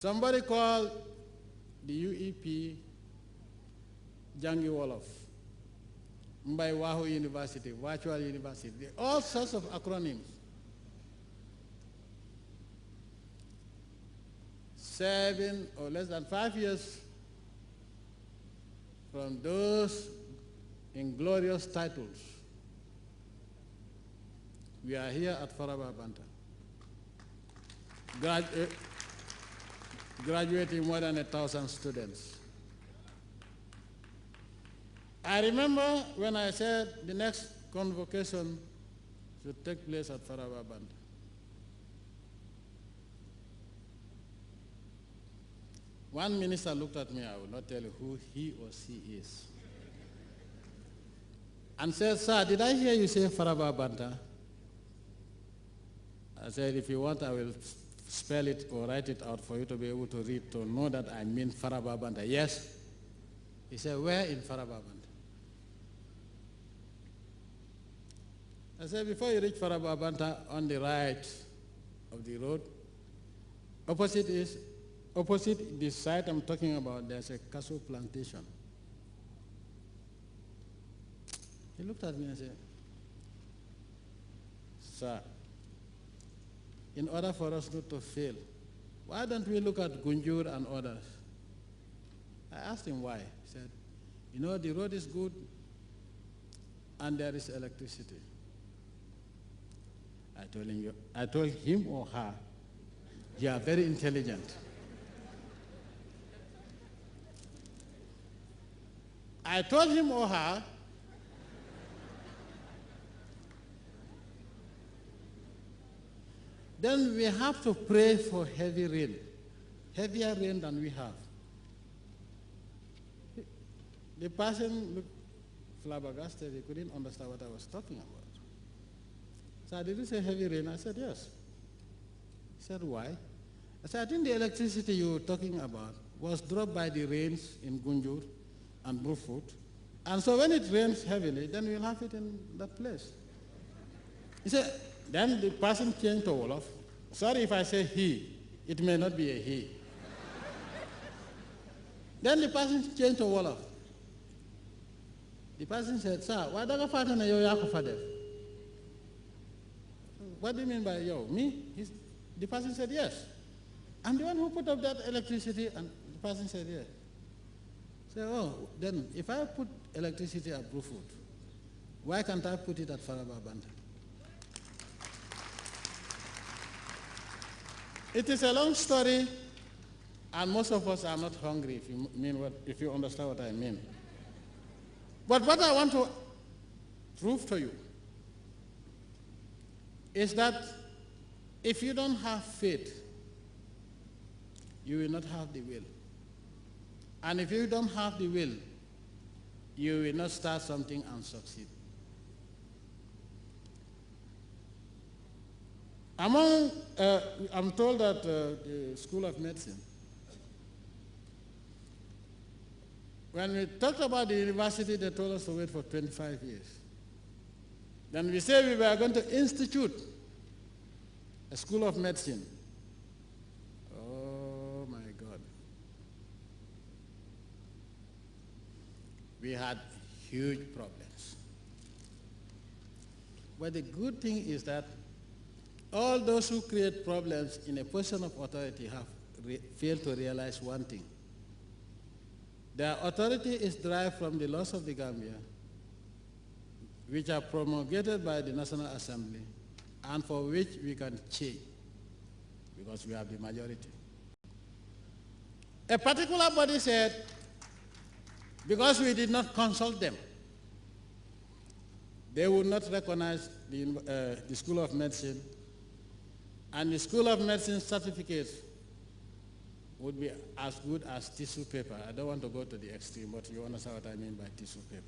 Somebody called the UEP Jangi Wolof, Mbai Wahoo University, Virtual University, all sorts of acronyms. 7 or less than 5 years from those inglorious titles, we are here at Faraba Banta, graduating more than 1,000 students. I remember when I said the next convocation should take place at Faraba Banta. One minister looked at me, I will not tell you who he or she is, and said, "Sir, did I hear you say Faraba Banta?" I said, "If you want, I will spell it or write it out for you to be able to read, to know that I mean Faraba Banta." "Yes." He said, "Where in Faraba Banta?" I said, "Before you reach Faraba Banta, on the right of the road, opposite this site I'm talking about, there's a cashew plantation." He looked at me and said, "Sir, in order for us not to fail, why don't we look at Gunjur and others?" I asked him why. He said, "You know, the road is good and there is electricity." I told him or her, "You are very intelligent." I told him or her, then we have to pray for heavy rain, heavier rain than we have. The person looked flabbergasted. He couldn't understand what I was talking about. So, "Did you say heavy rain?" I said, "Yes." He said, "Why?" I said, "I think the electricity you were talking about was dropped by the rains in Gunjur and Brufut. And so when it rains heavily, then we'll have it in that place." He said, then the person changed to Wolof. Sorry if I say he, it may not be a he. Then the person changed to Wolof. The person said, "Sir, why do you fata na yo yako fadef?" "What do you mean by yo? Me?" The person said, "Yes. I'm the one who put up that electricity." And the person said, "Yes." So, "Oh, then if I put electricity at Brufut, why can't I put it at Faraba Banta?" It is a long story, and most of us are not hungry, if you understand what I mean. But what I want to prove to you is that if you don't have faith, you will not have the will. And if you don't have the will, you will not start something and succeed. I'm told that the School of Medicine, when we talked about the university, they told us to wait for 25 years. Then we said we were going to institute a School of Medicine. Oh my God. We had huge problems. But the good thing is that all those who create problems in a position of authority have failed to realize one thing. Their authority is derived from the laws of the Gambia, which are promulgated by the National Assembly, and for which we can change, because we have the majority. A particular body said, because we did not consult them, they would not recognize the School of Medicine, and the School of Medicine certificates would be as good as tissue paper. I don't want to go to the extreme, but you understand what I mean by tissue paper.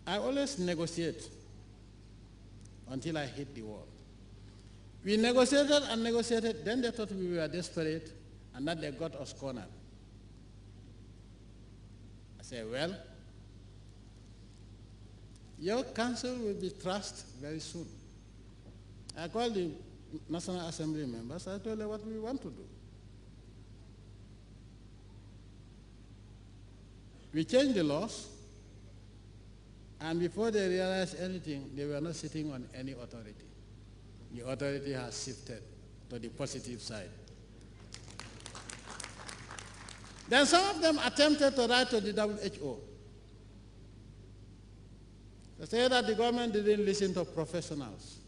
I always negotiate until I hit the wall. We negotiated and negotiated, then they thought we were desperate, and that they got us cornered. I said, "Well, your council will be trashed very soon." I called the National Assembly members, I told them what we want to do. We changed the laws, and before they realized anything, they were not sitting on any authority. The authority has shifted to the positive side. Then some of them attempted to write to the WHO. They say that the government didn't listen to professionals.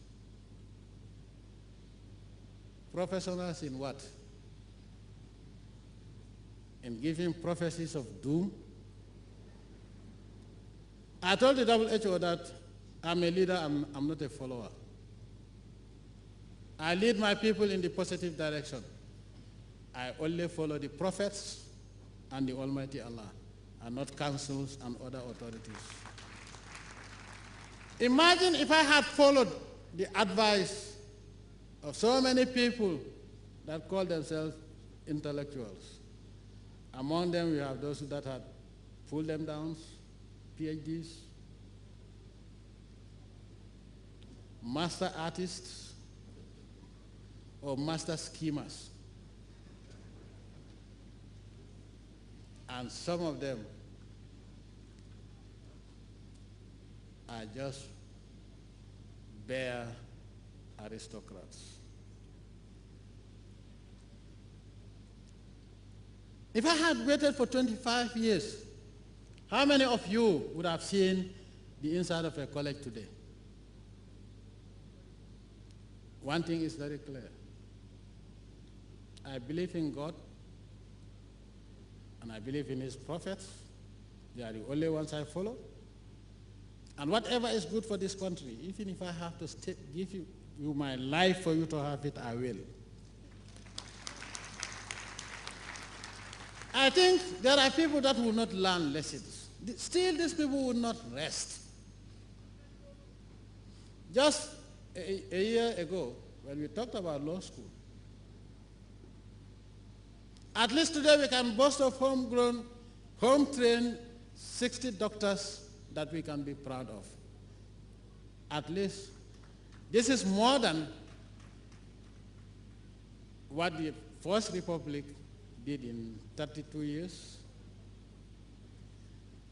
Professionals in what? In giving prophecies of doom? I told the WHO that I'm a leader, I'm not a follower. I lead my people in the positive direction. I only follow the prophets and the Almighty Allah, and not councils and other authorities. Imagine if I had followed the advice of so many people that call themselves intellectuals. Among them, we have those that had pulled them down, PhDs, master artists, or master schemers. And some of them are just bare aristocrats. If I had waited for 25 years, how many of you would have seen the inside of a college today? One thing is very clear. I believe in God, and I believe in his prophets. They are the only ones I follow. And whatever is good for this country, even if I have to give you my life for you to have it, I will. I think there are people that will not learn lessons. Still, these people will not rest. Just a year ago, when we talked about law school, at least today we can boast of homegrown, home-trained 60 doctors that we can be proud of. At least this is more than what the First Republic did in 32 years,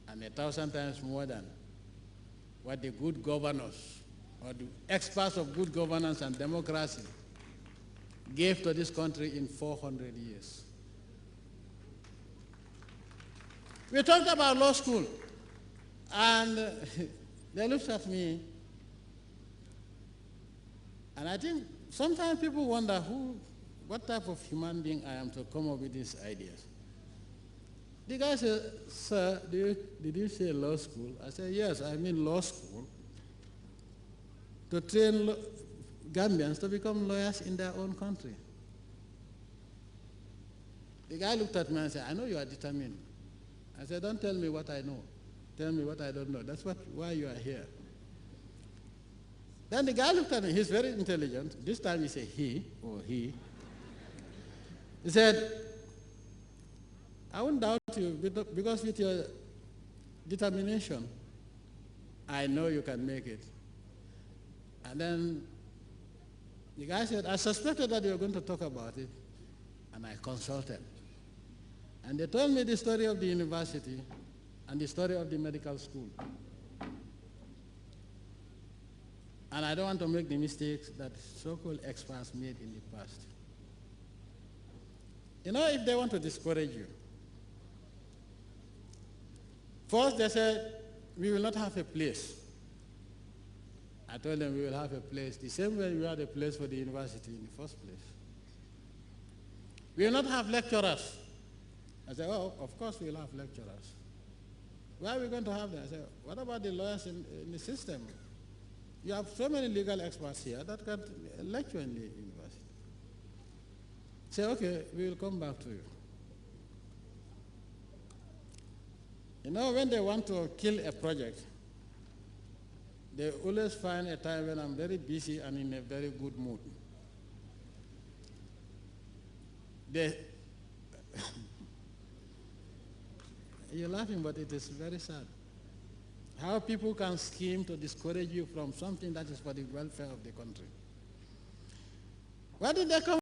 and 1,000 times more than what the good governors or the experts of good governance and democracy gave to this country in 400 years. We talked about law school, and they looked at me, and I think sometimes people wonder what type of human being I am to come up with these ideas. The guy said, "Sir, did you say law school?" I said, "Yes, I mean law school to train Gambians to become lawyers in their own country." The guy looked at me and said, "I know you are determined." I said, "Don't tell me what I know. Tell me what I don't know. That's why you are here." Then the guy looked at me. He's very intelligent. This time he said he or he. He said, "I won't doubt you because with your determination, I know you can make it." And then the guy said, "I suspected that you were going to talk about it," and I consulted. And they told me the story of the university and the story of the medical school. And I don't want to make the mistakes that so-called experts made in the past. You know, if they want to discourage you, first they said, "We will not have a place." I told them we will have a place, the same way we had a place for the university in the first place. We will not have lecturers. I said, "Oh, of course we will have lecturers. Where are we going to have them?" I said, "What about the lawyers in the system? You have so many legal experts here that can lecture in the university." Say, "Okay, we will come back to you." You know, when they want to kill a project, they always find a time when I'm very busy and in a very good mood. You're laughing, but it is very sad. How people can scheme to discourage you from something that is for the welfare of the country. Where did they come